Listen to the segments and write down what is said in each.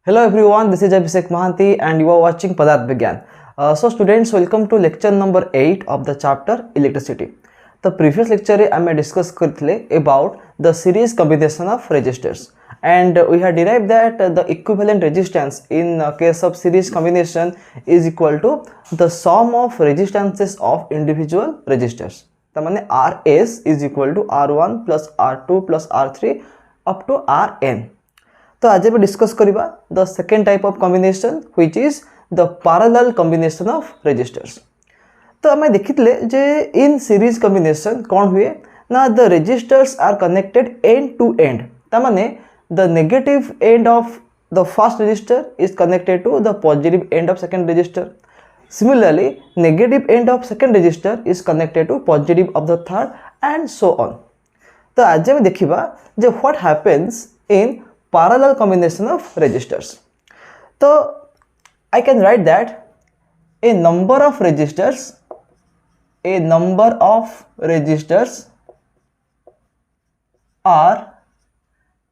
Hello everyone, this is Abhishek Mahanti and you are watching Padarth Vigyan. So students, welcome to lecture number 8 of the chapter Electricity. The previous lecture I may discuss about the series combination of resistors, and we have derived that the equivalent resistance in case of series combination is equal to the sum of resistances of individual resistors. The means Rs is equal to R1 plus R2 plus R3 up to Rn. तो आज we discuss करिबा the second type of combination which is the parallel combination of resistors. तो आमे देखितले जे in series combination कोन हुए ना the resistors are connected end to end. ता माने the negative end of the first resistor is connected to the positive end of second resistor. Similarly, negative end of second resistor is connected to positive of the third and so on. तो आज आमे देखिबा जे what happens in parallel combination of resistors. So I can write that a number of resistors are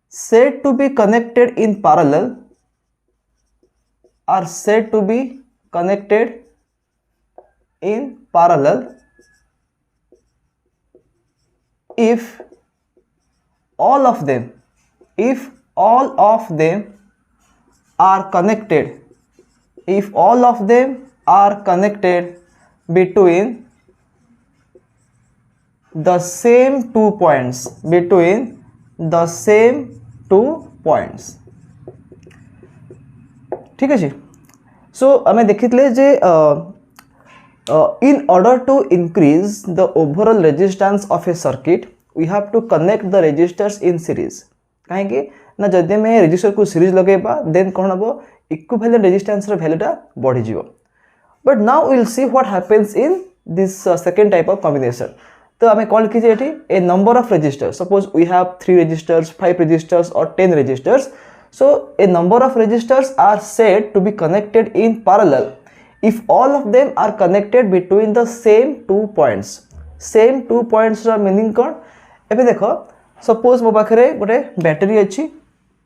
said to be connected in parallel if all of them are connected between the same 2 points ठीक है। सो आमे देखितले जे in order to increase the overall resistance of a circuit we have to connect the resistors in series. कहीं ना जदि में resistor को series लगेबा then कोन हबो equivalent resistance रे वैल्यूटा बढ़ी जिवो. But now we will see what happens in this second type of combination. तो हमें कॉल कीजिए एठी a number of resistors. Suppose we have 3 resistors, 5 resistors और 10 resistors. So a number of resistors are said to be connected in parallel if all of them are connected between the same 2 points. Same 2 points रा meaning कोन एबे देखो suppose मो पाखरे गोटे battery अछि.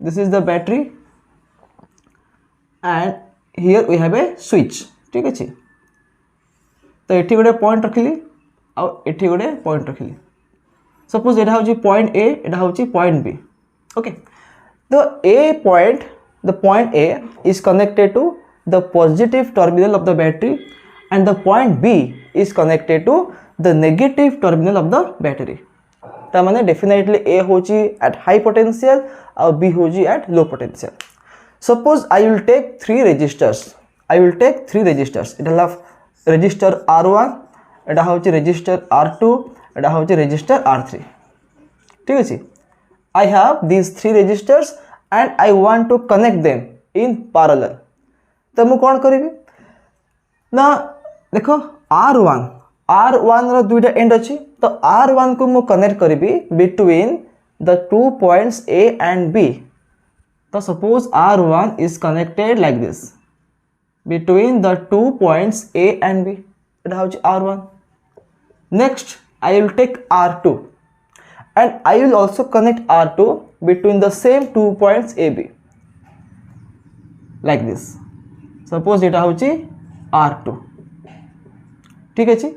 This is the battery and here we have a switch. ठीक अछि. तो एठी गोटे पॉइंट रखिली आ एठी गोटे पॉइंट रखिली. सपोज एटा होची पॉइंट ए, एटा होची पॉइंट बी. ओके. तो the point A is connected to the positive terminal of the battery and the point B is connected to the negative terminal of the battery. ता माने definitely A होची at high potential और B होची at low potential. Suppose I will take 3 resistors. इटा ला resistor R1, एटा होची resistor R2, एटा होची resistor R3. ठीक अछि. I have these 3 resistors and I want to connect them in parallel. तो मु कौन करी ना देखो R1 रो दुईटा एंड अछि. तो R1 को मु कनेक्ट करी between the 2 points A and B. तो suppose R1 is connected like this between the 2 points A and B. एटा होची R1. Next I will take R2 and I will also connect R2 between the same 2 points AB like this. Suppose it होची R2. ठीक है जी.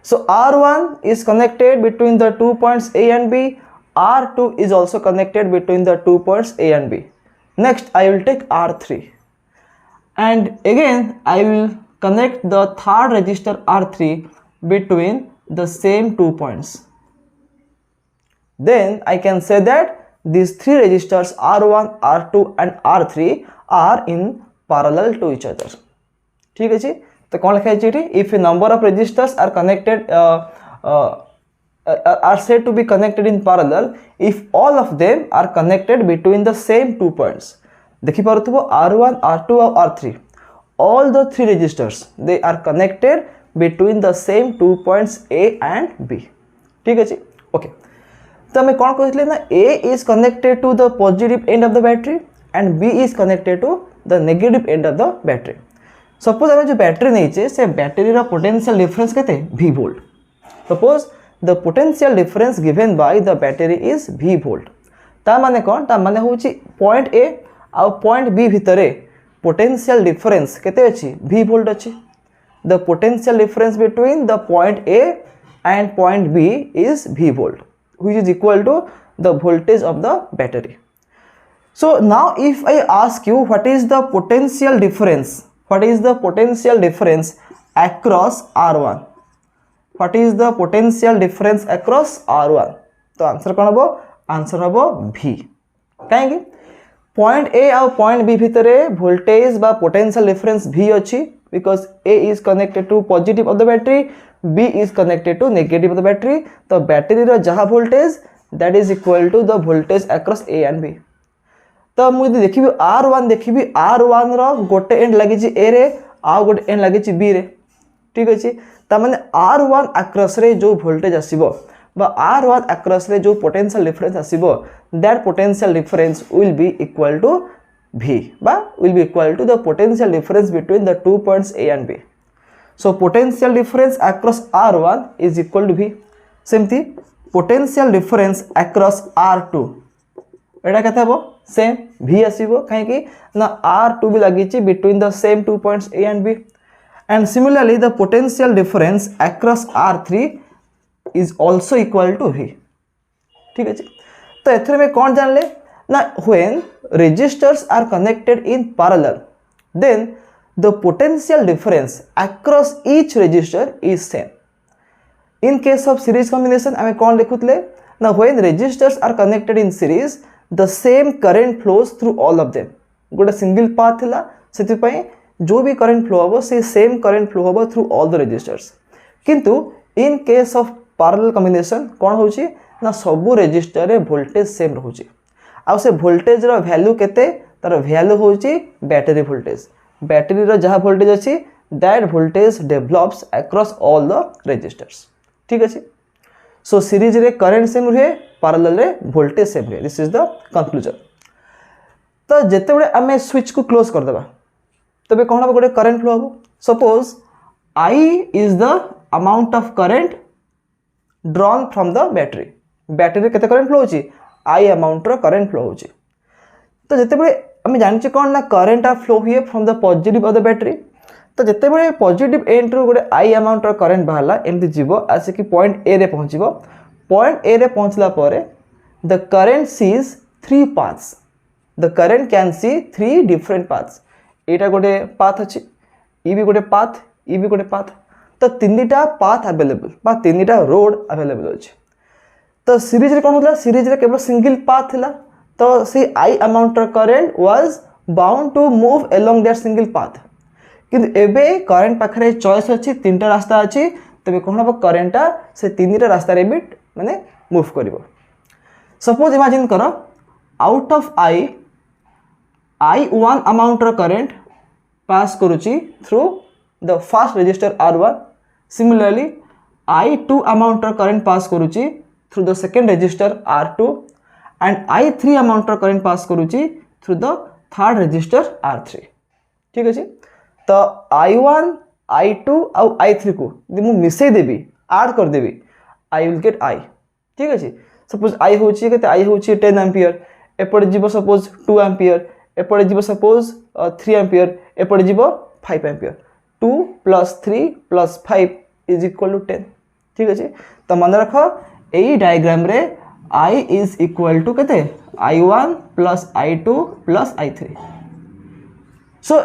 So R1 is connected between the 2 points A and B. R2 is also connected between the 2 points A and B. Next I will take R3 and again I will connect the third resistor R3 between the same 2 points. Then I can say that these 3 resistors R1, R2 and R3 are in parallel to each other. ठीक है जी. तो कौन लिखा है if a number of resistors are connected are said to be connected in parallel if all of them are connected between the same 2 points. देखि पारुथबो R1, R2 और R3 all the 3 resistors they are connected between the same 2 points A and B. ठीक है जी. Okay. तो हमें कौन कहले ना A is connected to the positive end of the battery and B is connected to the negative end of the battery. Suppose हमें जो battery नहीं चाहिए से बैटरी रा पोटेंशियल डिफरेंस कहते V volt. Suppose the potential difference given by the battery is V volt. ता माने कौन ता माने होची पॉइंट A आउ पॉइंट बी भितर पोटेंशियल डिफरेंस केते अछि v वोल्ट अछि the potential difference between the point a and point b is v volt which is equal to the voltage of the battery. So now if I ask you what is the potential difference, what is the potential difference across R1, what is the potential difference across R1, तो answer कौन हबो answer हबो V कहीं point A और point B भितर voltage बा potential difference V अछि because A is connected to positive of the battery, B is connected to negative of the battery, तो बैटरी रो जहा voltage that is equal to the voltage across A and B. तो मुझे देखिबी R1 देखिबी R1 रो गोटे and लागिछि A रे आ गोटे and लागिछि B रे ठीक अछि ता माने R1 across रे जो वोल्टेज आसीबो बा R1 across रे जो पोटेंशियल डिफरेंस आसीबो that potential difference will be equal to V बा will be equal to the potential difference between the 2 points A and B. So potential difference across R1 is equal to V. सेमती potential difference across R2 एटा केते हबो same V आसीबो काहे कि ना R2 भी लागिछि between the same 2 points A and B. And similarly the potential difference across R3 is also equal to V. ठीक अछि तो एथरे में कोन जानले ना when resistors are connected in parallel then the potential difference across each resistor is same. In case of series combination आमे कोन लिखुतले ना when resistors are connected in series the same current flows through all of them. गोटे single path थिला सेति पई जो भी current flow होबो से सेम करंट फ्लो होबो थ्रू ऑल द रेजिस्टर्स किंतु in case of parallel combination कोन होची ना सबु रेजिस्टर रे वोल्टेज सेम रहउची आ से वोल्टेज रो वैल्यू केते तार वैल्यू होची बैटरी वोल्टेज बैटरी रो जहा वोल्टेज अछि that voltage develops across all the resistors ठीक अछि सो सीरीज रे करंट सेम रहे पैरेलल रे वोल्टेज सेम रहे दिस इज द कंक्लूजन तो जेते बडे हमें स्विच को क्लोज कर देबा तबे कोन हबो गोटे करंट फ्लो हबो suppose I is the amount of current drawn from the battery battery केते करंट फ्लो होची I amount रो करंट फ्लो होची तो जेते बडे हमें जानि छी कोन ना करंट आ फ्लो हुए from the positive of the battery तो जेते बडे पॉजिटिव एंड रो गोटे I amount रो करंट बाहला एमति जीवो आसे कि पॉइंट A रे पहुंचीबो पॉइंट A रे पहुंचला पारे the current sees 3 paths the current can see 3 different paths एटा गोटे पाथ अछि ई भी गोटे पाथ ई भी गोटे पाथ तो तीनटा पाथ अवेलेबल बा तीनटा रोड अवेलेबल अछि तो सीरीज रे कोन होतला सीरीज रे केवल सिंगल पाथ थिला तो सी I amount of current was bound to move along that single path किंतु एबे करंट पाखरे चॉइस अछि तीनटा रास्ता अछि तबे कोन हबो करंटटा से तीनटा रास्ता रे भी माने मूव करिवो सपोज इमेजिन करो out of I1 amount of current pass करूची through the first resistor R1 similarly I2 amount of current pass करूची through the second resistor R2 and I3 amount of current pass करूची through the third resistor R3 ठीक अछि तो I1 I2 और I3 को यदि मु मिसै देबी ऐड कर देबी I will get I ठीक अछि सपोज I होची केते I होची 10 एम्पियर एपड़ जीवो सपोज 2 एम्पियर एपड़ जीवो सपोज 3 एम्पियर एपड़ जीवो 5 एम्पियर 2 + 3 + 5 is equal to 10 ठीक अछि तो मन रखो एई डायग्राम रे I is equal to केते I1 + I2 + I3 so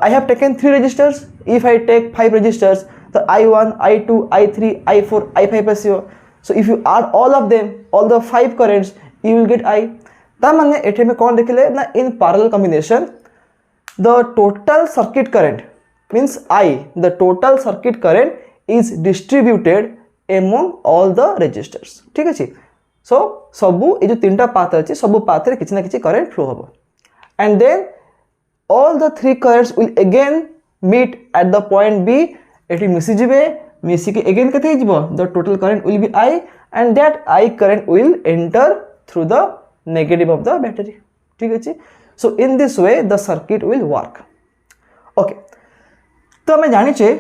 I have taken 3 resistors if I take 5 resistors the I1 I2 I3 I4 I5 ratio so if you add all of them all the 5 currents you will get I ता माने एठे में कोन देखले ना in parallel combination the total circuit current means I the total circuit current is distributed among all the resistors ठीक अछि so सबु ए जो तीनटा पाथ अछि सबु पाथ रे किछि ना किछि करंट फ्लो हबो and then all the 3 currents will again meet at the point B एठी मिसि जिवे मिसि के again कते जिवो the total current will be I and that I current will enter through the negative of the battery ठीक अछि so in this way the circuit will work okay तो हमें जानि छे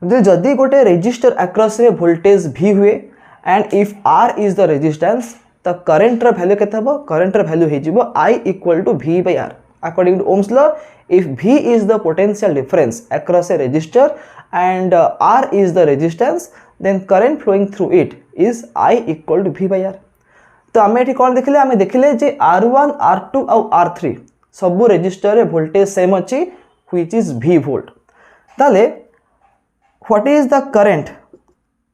जे जदी गोटे रेजिस्टर अक्रॉस रे वोल्टेज V हुए and if R is the resistance तो करेन्ट वैल्यू केते हबो करेन्ट वैल्यू हे जिवो I equal to V by R according to Ohm's law. If V is the potential difference across a resistor and R is the resistance, then current flowing through it is I equal to V by R. तो आम ये कौन देखिले आम देखिले जे R1 R2 और R3 सब resistor रे वोल्टेज सेम अच्छी व्हिच इज V वोल्ट. ताले what is the current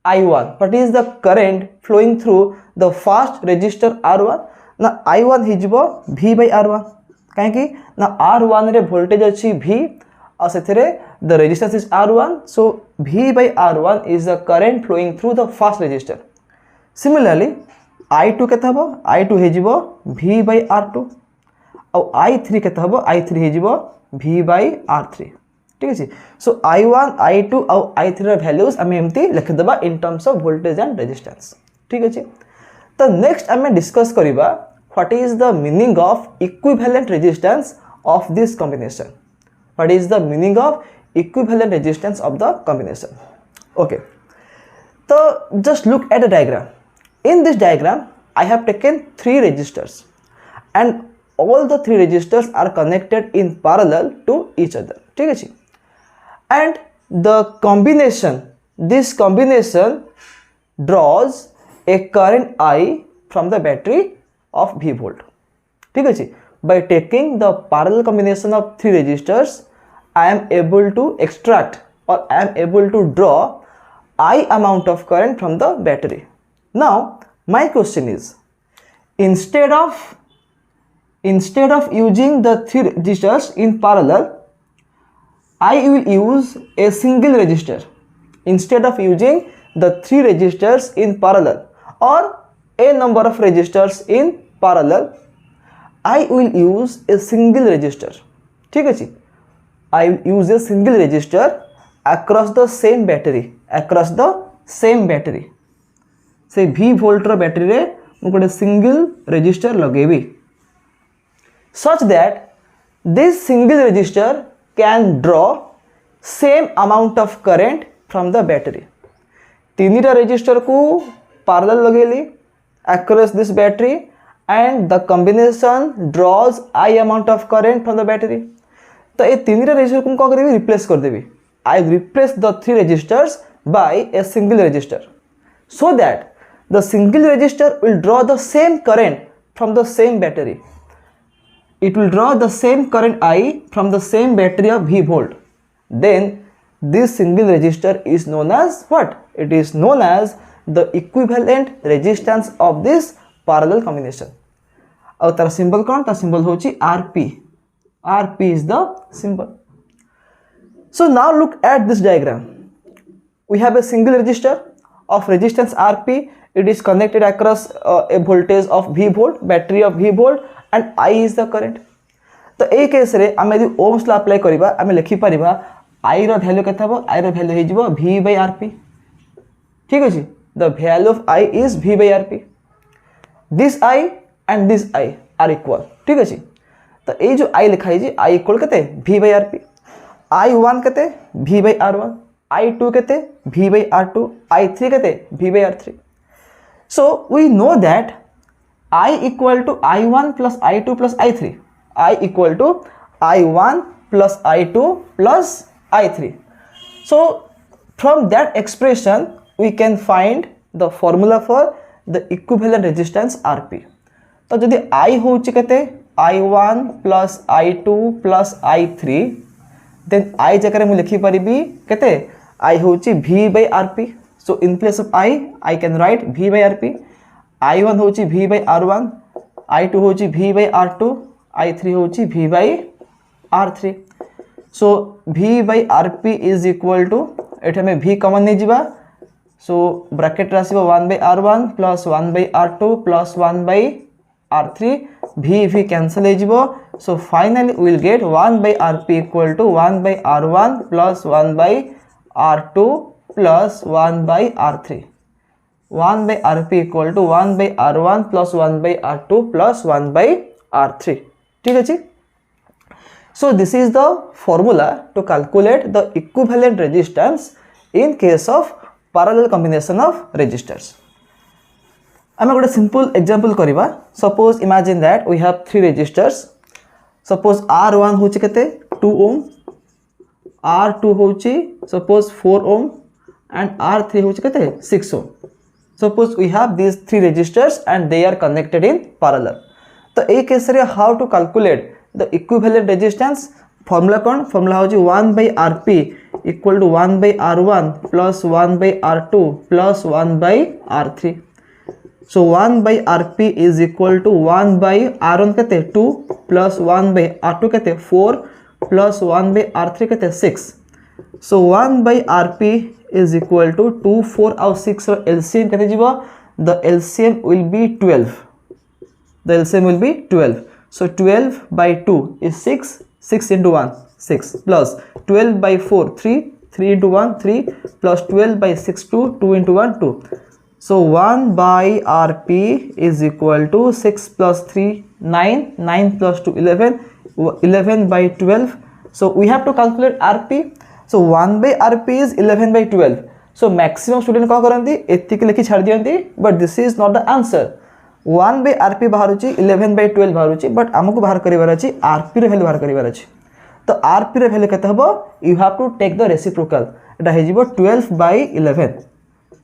I1, what is the current flowing through the first resistor R1 ना I1 ही जिवो V by R1 कहीं ना R1 रे वोल्टेज अच्छी V और सेथरे the resistance is R1, so V by R1 is the current flowing through the first resistor. Similarly I2 केते हबो I2 हे जिवो V by R2 और I3 केते हबो I3 हे जिवो V by R3. ठीक अछि. सो I1 I2 और I3 रे वैल्यूज हम एम्ति लिख देबा in terms of voltage and resistance. ठीक अछि. तो नेक्स्ट हम डिस्कस करिबा what is the meaning of equivalent resistance of this combination. What is the meaning of equivalent resistance of the combination. Okay. तो just look at the diagram. In this diagram, I have taken 3 resistors and all the 3 resistors are connected in parallel to each other. ठीक है. And the combination, this combination draws a current I from the battery of V volt. ठीक है. By taking the parallel combination of 3 resistors, I am able to extract or I am able to draw I amount of current from the battery. Now my question is, instead of using the 3 resistors in parallel, I will use a single resistor. Instead of using the 3 resistors in parallel or a number of resistors in parallel, I will use a single resistor. ठीक है. I will use a single resistor across the same battery. Across the same battery. से V volt रो battery रे गोटे single resistor लगेबी such that this single resistor can draw same amount of current from the battery. तीनटा resistor को parallel लगेली across this battery and the combination draws I amount of current from the battery. तो ये तीनटा resistor को क्या करेबी replace कर देबी. I replace the 3 resistors by a single resistor so that the single resistor will draw the same current from the same battery. It will draw the same current I from the same battery of V volt. Then this single resistor is known as what? It is known as the equivalent resistance of this parallel combination. और तार symbol कौन? तार symbol होची RP. RP is the symbol. So now look at this diagram. We have a single resistor of resistance RP. It is connected across a voltage of V volt, battery of V volt, and I is the current. तो ए case रे आम यदि Ohm's law apply करिबा आम लिखि परिबा I row value केते हबो I रो वैल्यू हे जिवो V by RP. ठीक अछि. The value of I is V by RP. This I and this I are equal. ठीक अछि. तो ए जो I लिखाई जी I इक्वल केते V by RP. I1 केते V by R1, I2 केते V by R2, I3 केते V by R3. So we know that I equal to I1 plus I2 plus I3. I equal to I1 plus I2 plus I3. So from that expression we can find the formula for the equivalent resistance RP. तो यदि I होची केते I1 plus I2 plus I3, then I जगह मु लिखि परिबी केते I होची V by RP. So in place of I can write V by RP. I1 होची V by R1, I2 होची V by R2, I3 होची V by R3. So V by RP is equal to एठे में V common नहीं जिबा. So bracket रे आसीबो 1 by R1 plus 1 by R2 plus 1 by R3. V cancel हो जिबो. So finally we will get 1 by RP equal to 1 by R1 plus 1 by R2 plus 1 by R3. 1 by RP equal to 1 by R1 plus 1 by R2 plus 1 by R3. ठीक है. So this is the formula to calculate the equivalent resistance in case of parallel combination of resistors. आम गोटे simple example करवा suppose imagine that we have 3 resistors suppose R1 होची केते 2 ओम R2 होची suppose 4 ohm and R3 होची केते 6 ohm suppose we have these 3 registers and they are connected in parallel तो ए केस रे how to calculate the equivalent resistance formula कौन formula होची 1/Rp equal to 1/R1 plus 1/R2 plus 1/R3 so 1/Rp is equal to 1/R1 केते 2 plus 1/R2 केते 4 plus 1/R3 केते 6 so 1/Rp is equal to 2 4 और 6 रो LCM केते जीवो the LCM will be 12 the LCM will be 12 so 12 by 2 is 6 6 into 1 6 plus 12 by 4 3 3 into 1 3 plus 12 by 6 2 2 into 1 2 so 1/Rp is equal to 6 plus 3 9 9 plus 2 11 11 by 12 so we have to calculate Rp so 1/Rp is 11 by 12 so maximum student कौन करती एतिक लिखि छाड़ दियंती but this is not the answer 1/Rp बाहरुची 11 by 12 बाहरुची but हमको बाहर करिवार अछि Rp रे value बाहर करिवार अछि तो Rp रे वैल्यू केते हबो you have to take the reciprocal एटा हे जिवो 12 by 11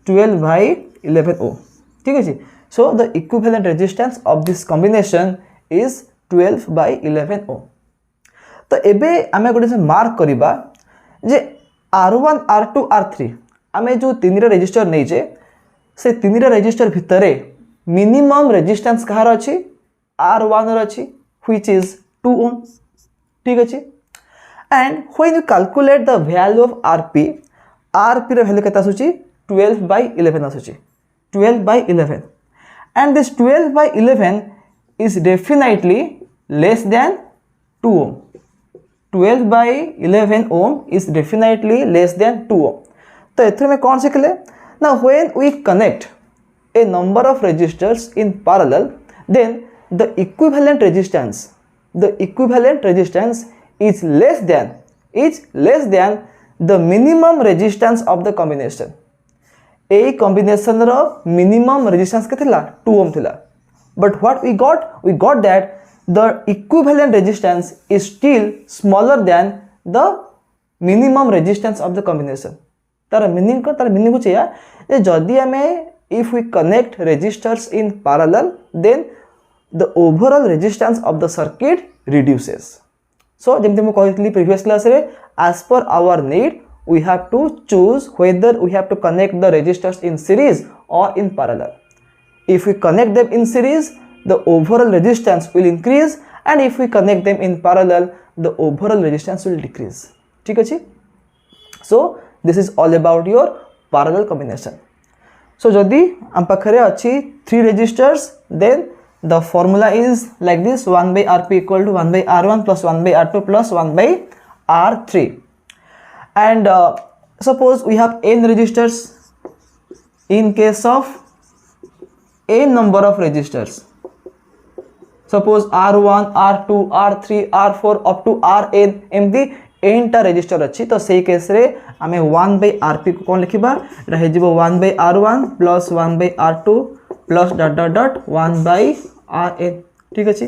12 by 11 ohm ठीक अछि so the equivalent resistance of this combination is 12 by 11 ohm तो एबे आमे गोटे मार्क करिबा जे R1 R2 R3 आमे जो तीनरा रजिस्टर नै जे से तीनरा रजिस्टर भितरे मिनिमम रेजिस्टेंस कहार अछि R1 र अछि व्हिच इज 2 ohm ठीक अछि and when you calculate the value of Rp रे वैल्यू केता आसुची 12 by 11 आसुची 12 by 11 and this 12 by 11 is definitely less than 2 ohm 12 by 11 ohm is definitely less than 2 ohm तो एथरे में कौन सिखले now when we connect a number of resistors in parallel then the equivalent resistance is less than the minimum resistance of the combination a combination ro minimum resistance के थिला 2 ohm थिला but what we got that the equivalent resistance is still smaller than the minimum resistance of the combination तार meaning को चाहिए जदि हमें if we connect resistors in parallel then the overall resistance of the circuit reduces so जेमते मु कहली previous class रे as per our need we have to choose whether we have to connect the resistors in series or in parallel if we connect them in series the overall resistance will increase and if we connect them in parallel the overall resistance will decrease ठीक अछि so this is all about your parallel combination so jodi am pakhare achi 3 resistors then the formula is like this 1/Rp equal to 1/R1 plus 1/R2 plus 1/R3 and suppose we have n resistors in case of n number of resistors suppose R1 R2 R3 R4 up to Rn एमदी n टा resistor अच्छी तो सही case रे आमे 1/Rp को कौन लिखिबा रहे जिवो 1/R1 plus 1/R2 plus ... 1/Rn ठीक अछि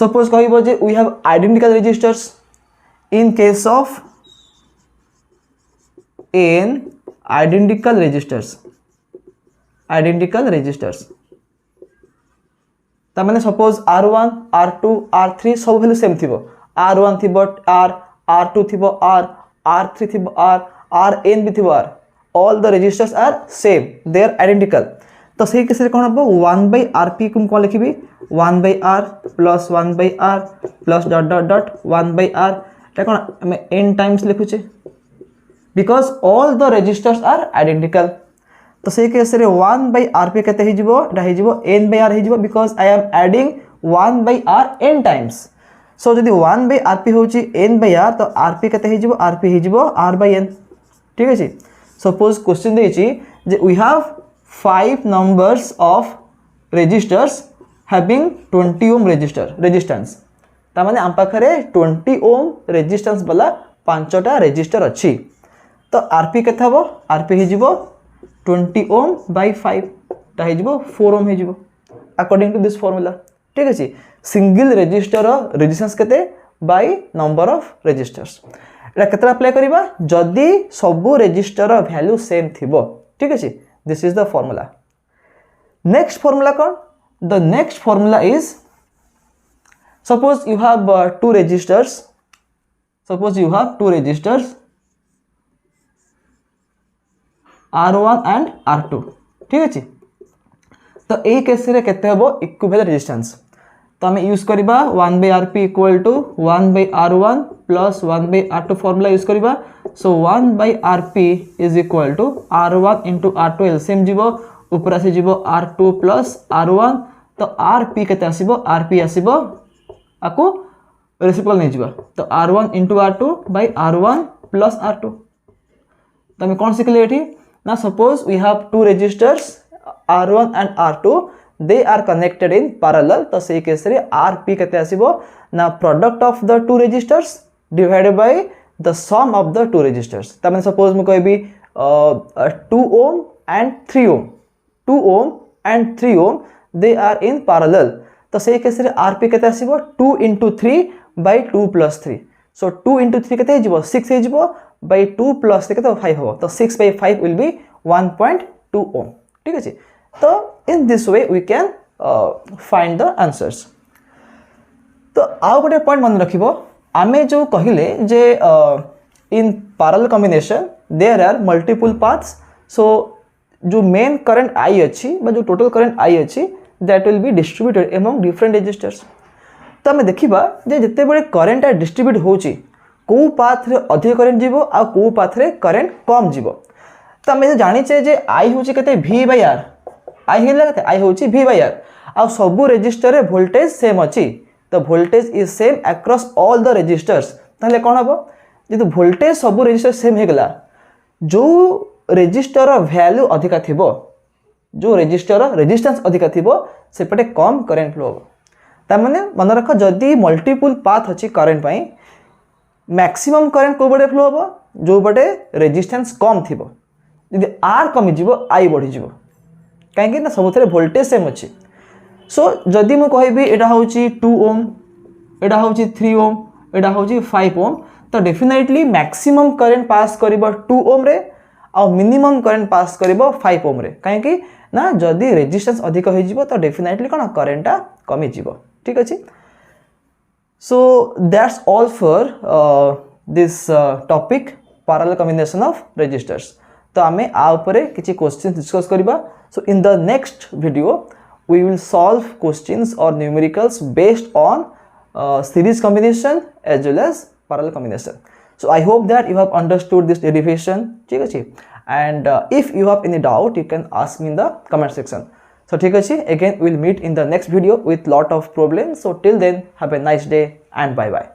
सपोज कहिबो जे we have identical resistors in case of n identical resistors ता माने सपोज R1 R2 R3 सब वैल्यू सेम थिबो R1 थिबो R R2 थिबो R R3 थिबो R Rn भी थिबो R all the resistors are same they are identical तो सही केस रे कोन हबो 1/Rp को कोन लिखिबी 1/R plus 1/R plus ... 1/R ता कोन हम n टाइम्स लिखुचे because all the resistors are identical तो सही केस रे 1/Rp केते हि जिवो एटा हि जिवो n/R हि जिवो because I am adding 1/R n times so जदि 1/Rp होची n/R तो Rp केते हि जिवो Rp हि जिवो R/n ठीक अछि सपोज क्वेश्चन देछि जे we have 5 numbers of resistors having 20 ohm resistance ता माने हम पाखरे 20 ohm resistance वाला पांचटा रेजिस्टर अछि तो Rp केते हबो Rp हि जिवो 20 ohm by 5 हो 4 ओम हो अकॉर्डिंग टू दिस फॉर्मूला ठीक अच्छे सिंगल रजिस्टर रेजिस्टेंस केते by number of registers Etah केतरा apply करबा जदी सबु रजिस्टर वैल्यू सेम थिबो ठीक अच्छे this is the formula next formula कौन the next formula is suppose you have two registers R1 and R2 ठीक अच्छे तो यही केस रे केते हबो इक्विवेलेंट रेजिस्टेंस तो आम यूज करबा 1/Rp equal to 1/R1 plus 1/R2 formula use करबा so 1/Rp is equal to R1 into R2 LCM जीवो ऊपर आसी जीवो R2 प्लस R1 तो Rp केते आसीबो Rp आसीबो आको रेसिप्रोकल नहीं जीवा तो R1 into R2 bye R1 plus R2 तो हमें कौन सीखले एठी ना suppose we have two resistors R1 and R2 they are connected in parallel तो सही केस रे Rp केते आसीबो ना product of the two resistors divided by the sum of the two resistors त मैं सपोज मैं कहबी 2 ohm and 3 ohm 2 ohm and 3 ohm they are in parallel तो सही केस रे Rp केते आसीबो 2 into 3 by 2 plus 3 so 2 into 3 केते हिजबो 6 हिजबो by 2 plus 3 केते 5 हो तो 6 by 5 will be 1.2 ohm ठीक अछि तो in this way we can find the answers तो आउ गोटे पॉइंट मन रखिबो आमे जो कहिले जे in parallel combination there are multiple paths so जो मेन करंट I अछि बा जो टोटल करंट I अछि that will be distributed among different registers तो हमें देखिबा जे जते बड़े करंट डिस्ट्रीब्यूट होची को पाथ रे अधिक करंट जीवो आ को पाथ रे करंट कम जीवो तो हमें जानि छे जे I होची कते V/R I हेला कते I होची V/R आ सब रजिस्टर रे वोल्टेज सेम अछि तो voltage is same across all the resistors ताले कोन हबो जे वोल्टेज सब रजिस्टर सेम हे गेला जो रजिस्टर वैल्यू अधिका थिबो जो रजिस्टर रेजिस्टेंस अधिका थिबो सेपटे कम करंट फ्लो हो ता माने मन रख जदी मल्टीपल पाथ अछि करंट पई मैक्सिमम करंट को बडे फ्लो हो जो बडे रेजिस्टेंस कम थिबो जदी R कमी जीवो I बढ़ी जीवो काहे कि ना सबथरे वोल्टेज सेम अछि सो जदी म कहबी एटा होची 2 ओम एटा होची 3 ओम एटा होची 5 ओम तो डेफिनेटली मैक्सिमम करंट पास करिबो 2 ओम रे आ मिनिमम करंट पास करिबो 5 ओम रे काहे कि ना जदी रेजिस्टेंस अधिक हो जीवो तो डेफिनेटली कोन करंटटा कमी जीवो ठीक अछि so that's all for this topic parallel combination of resistors तो आमे आ ऊपर किछि क्वेश्चंस डिस्कस करबा so in the next video we will solve questions or numericals based on series combination as well as parallel combination so I hope that you have understood this derivation ठीक अछि and if you have any doubt you can ask me in the comment section so ठीक अछि again we'll meet in the next video with lot of problems so till then have a nice day and bye bye